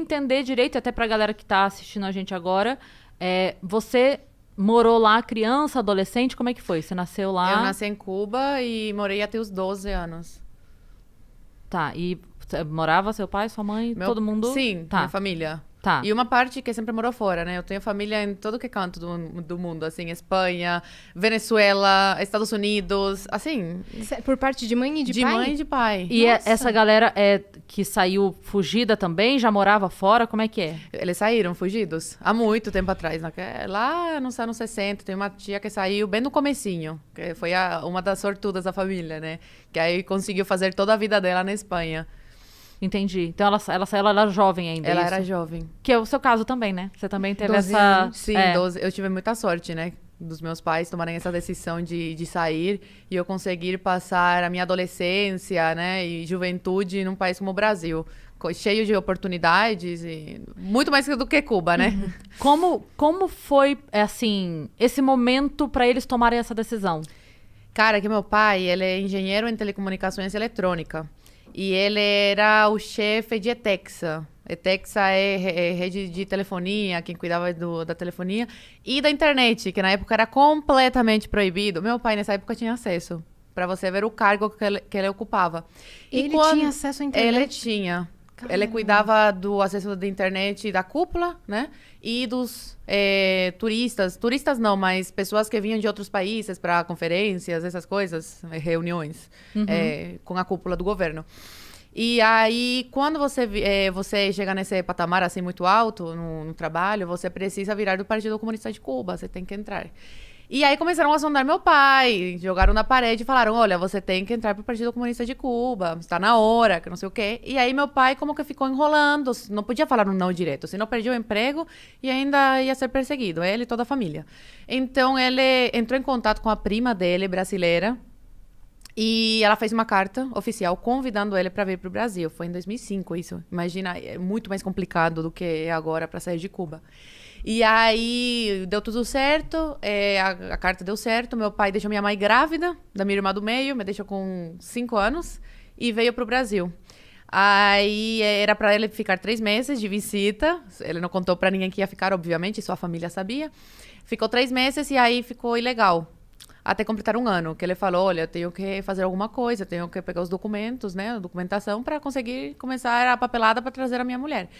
Entender direito, até pra galera que tá assistindo a gente agora, você morou lá criança, adolescente, como é que foi? Você nasceu lá? Eu nasci em Cuba e morei até os 12 anos. Tá, e morava seu pai, sua mãe, todo mundo? Sim, Tá. minha família. Tá. E uma parte que sempre morou fora, né? Eu tenho família em todo que canto do mundo, assim, Espanha, Venezuela, Estados Unidos, assim, Por parte de mãe e de de pai? mãe e de pai. E Nossa. essa galera que saiu fugida também, já morava fora? Como é que é? Eles saíram fugidos há muito tempo atrás. Lá nos anos 60, tem uma tia que saiu bem no comecinho, que foi uma das sortudas da família, né? Que aí conseguiu fazer toda a vida dela na Espanha. Entendi. Então ela saiu, ela era jovem ainda, Ela isso? era jovem. Que é o seu caso também, né? Você também teve 12 essa... anos. Sim, 12. Eu tive muita sorte, né? Dos meus pais tomarem essa decisão de sair e eu conseguir passar a minha adolescência, né? E juventude num país como o Brasil. Cheio de oportunidades e muito mais do que Cuba, né? Como foi, assim, esse momento pra eles tomarem essa decisão? Cara, que meu pai, ele é engenheiro em telecomunicações eletrônica. E ele era o chefe de ETEXA. ETEXA é rede de telefonia, quem cuidava da telefonia. E da internet, que na época era completamente proibido. Meu pai, nessa época, tinha acesso. Pra você ver o cargo que ele ocupava. E Ele tinha acesso à internet? Ele tinha. Ele cuidava do acesso da internet da cúpula, né? E dos turistas. Turistas não, mas pessoas que vinham de outros países para conferências, essas coisas, reuniões com a cúpula do governo. E aí, quando você chega nesse patamar assim muito alto no trabalho, você precisa virar do Partido Comunista de Cuba, você tem que entrar. E aí começaram a sondar meu pai, jogaram na parede e falaram, olha, você tem que entrar pro Partido Comunista de Cuba, está na hora, que não sei o quê. E aí meu pai como que ficou enrolando, não podia falar um não direto, senão perdia o emprego e ainda ia ser perseguido, ele e toda a família. Então ele entrou em contato com a prima dele, brasileira, e ela fez uma carta oficial convidando ele para vir pro Brasil. Foi em 2005 isso. Imagina, é muito mais complicado do que é agora para sair de Cuba. E aí, deu tudo certo, a carta deu certo, meu pai deixou minha mãe grávida, da minha irmã do meio, me deixou com 5 anos, e veio pro Brasil. Aí, era para ele ficar 3 meses de visita, ele não contou para ninguém que ia ficar, obviamente, sua família sabia. Ficou 3 meses e aí ficou ilegal, até completar 1 ano, que ele falou, olha, eu tenho que fazer alguma coisa, tenho que pegar os documentos, né, a documentação, para conseguir começar a papelada para trazer a minha mulher.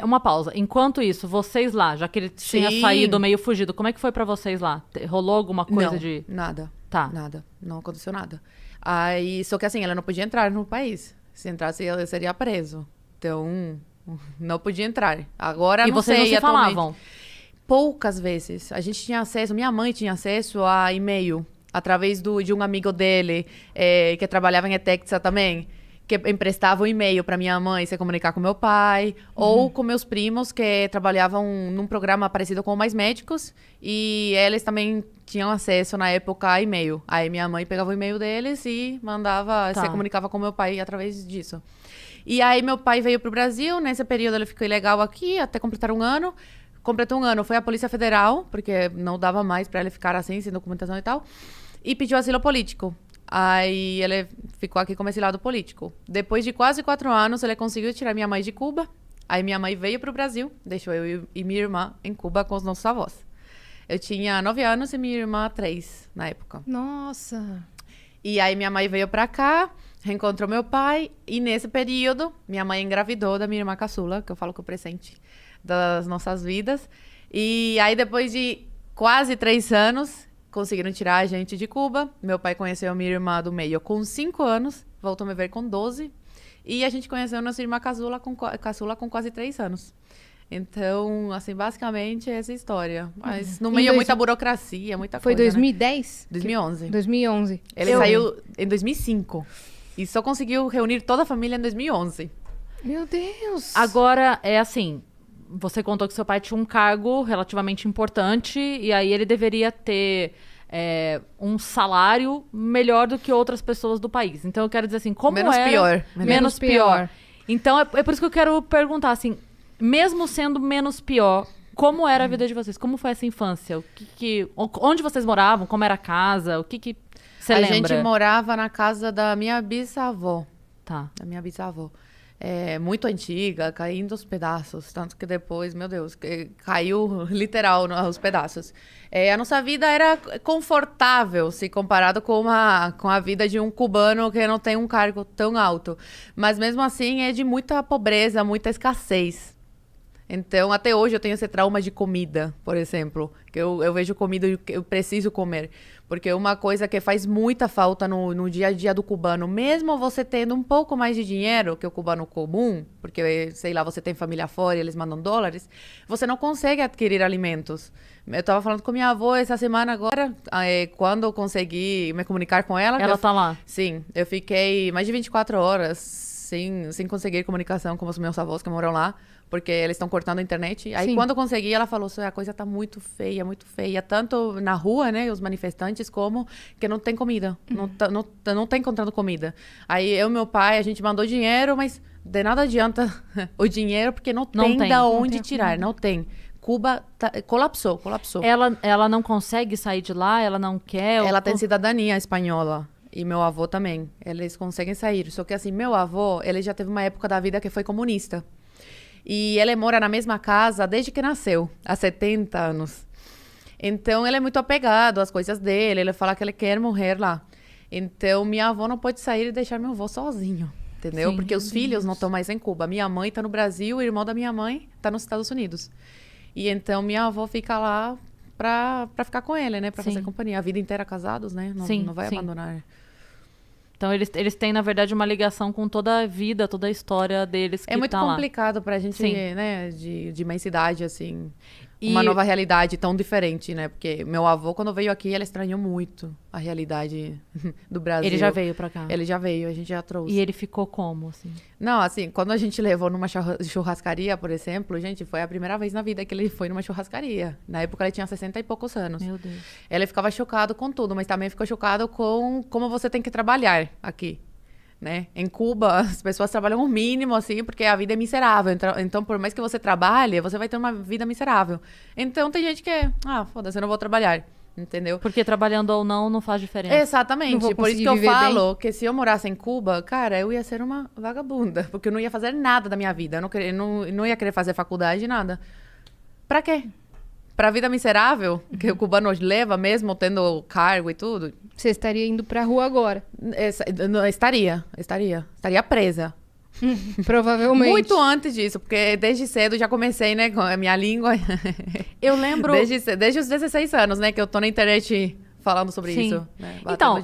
Uma pausa. Enquanto isso, vocês lá, já que ele tinha Sim. saído meio fugido, como é que foi pra vocês lá? Rolou alguma coisa Não, de... nada. Tá. Nada. Não aconteceu nada. Aí, só que assim, ela não podia entrar no país. Se entrasse, ela seria preso. Então, não podia entrar. Agora, E não vocês sei, não se atualmente. falavam? Poucas vezes. A gente tinha acesso, minha mãe tinha acesso a e-mail, através de um amigo dele, que trabalhava em ETEXA também, que emprestava o e-mail para minha mãe se comunicar com meu pai, ou com meus primos que trabalhavam num programa parecido com o Mais Médicos, e eles também tinham acesso na época a e-mail. Aí minha mãe pegava o e-mail deles e mandava, Tá. se comunicava com meu pai através disso. E aí meu pai veio pro Brasil, nesse período ele ficou ilegal aqui, até completar 1 ano. Completou 1 ano, foi a Polícia Federal, porque não dava mais para ele ficar assim, sem documentação e tal, e pediu asilo político. Aí ele ficou aqui como exilado político. Depois de quase 4 anos, ele conseguiu tirar minha mãe de Cuba. Aí minha mãe veio pro Brasil, deixou eu e minha irmã em Cuba com os nossos avós. Eu tinha 9 anos e minha irmã 3 na época. Nossa. E aí minha mãe veio pra cá, reencontrou meu pai, e nesse período, minha mãe engravidou da minha irmã caçula, que eu falo que é o presente das nossas vidas. E aí depois de quase 3 anos, conseguiram tirar a gente de Cuba. Meu pai conheceu a minha irmã do meio com 5 anos, voltou a me ver com 12. E a gente conheceu nossa irmã caçula com quase 3 anos. Então, assim, basicamente essa história. Mas no meio é muita burocracia, muita Foi coisa, 2010? né? 2011. 2011. Ele saiu em 2005. E só conseguiu reunir toda a família em 2011. Meu Deus. Agora, é assim, você contou que seu pai tinha um cargo relativamente importante e aí ele deveria ter um salário melhor do que outras pessoas do país. Então eu quero dizer assim, como Menos era... pior. Menos pior. Então é por isso que eu quero perguntar, assim, mesmo sendo menos pior, como era a vida de vocês? Como foi essa infância? Onde vocês moravam? Como era a casa? O que você lembra? A gente morava na casa da minha bisavó. Tá. Da minha bisavó. muito antiga, caindo aos pedaços. Tanto que depois, meu Deus, caiu literal aos pedaços. A nossa vida era confortável, se comparado com a vida de um cubano que não tem um cargo tão alto. Mas mesmo assim é de muita pobreza, muita escassez. Então, até hoje eu tenho esse trauma de comida, por exemplo. Que eu vejo comida e eu preciso comer. Porque uma coisa que faz muita falta no dia a dia do cubano, mesmo você tendo um pouco mais de dinheiro que o cubano comum, porque, sei lá, você tem família fora e eles mandam dólares, você não consegue adquirir alimentos. Eu estava falando com minha avó essa semana agora, quando eu consegui me comunicar com ela. Ela tá lá. Sim, eu fiquei mais de 24 horas sem conseguir comunicação com os meus avós que moram lá, porque eles estão cortando a internet. Aí, quando eu consegui, ela falou, a coisa tá muito feia, tanto na rua, né, os manifestantes, como que não tem comida, não tá encontrando comida. Aí, eu e meu pai, a gente mandou dinheiro, mas de nada adianta o dinheiro, porque não tem da onde tirar, não tem. Cuba colapsou. Ela não consegue sair de lá? Ela não quer? Ela tem cidadania espanhola. E meu avô também. Eles conseguem sair. Só que assim, meu avô, ele já teve uma época da vida que foi comunista. E ele mora na mesma casa desde que nasceu, há 70 anos. Então, ele é muito apegado às coisas dele. Ele fala que ele quer morrer lá. Então, minha avó não pode sair e deixar meu avô sozinho. Entendeu? Sim. Porque os filhos não estão mais em Cuba. Minha mãe está no Brasil, o irmão da minha mãe está nos Estados Unidos. E então, minha avó fica lá pra ficar com ele, né? Pra fazer companhia. A vida inteira casados, né? Não vai abandonar. Então, eles têm, na verdade, uma ligação com toda a vida, toda a história deles que É muito tá lá. complicado pra gente, né? De imensidade, assim. Uma nova realidade tão diferente, né? Porque meu avô, quando veio aqui, ele estranhou muito a realidade do Brasil. Ele já veio pra cá? Ele já veio, a gente já trouxe. E ele ficou como, assim? Não, assim, quando a gente levou numa churrascaria, por exemplo, gente, foi a primeira vez na vida que ele foi numa churrascaria. Na época, ele tinha 60 e poucos anos. Meu Deus. Ele ficava chocado com tudo, mas também ficou chocado com como você tem que trabalhar aqui. Né? Em Cuba, as pessoas trabalham o mínimo, assim, porque a vida é miserável. Então, por mais que você trabalhe, você vai ter uma vida miserável. Então, tem gente que foda-se, eu não vou trabalhar. Entendeu? Porque trabalhando ou não faz diferença. Exatamente. Por isso que eu falo que se eu morasse em Cuba, cara, eu ia ser uma vagabunda. Porque eu não ia fazer nada da minha vida. Eu não ia querer fazer faculdade, nada. Pra quê? Pra vida miserável, que o cubano leva, mesmo tendo cargo e tudo. Você estaria indo pra rua agora? Estaria presa. Provavelmente. Muito antes disso, porque desde cedo já comecei, né, com a minha língua. Eu lembro... Desde os 16 anos, né, que eu tô na internet falando sobre isso. Né, então,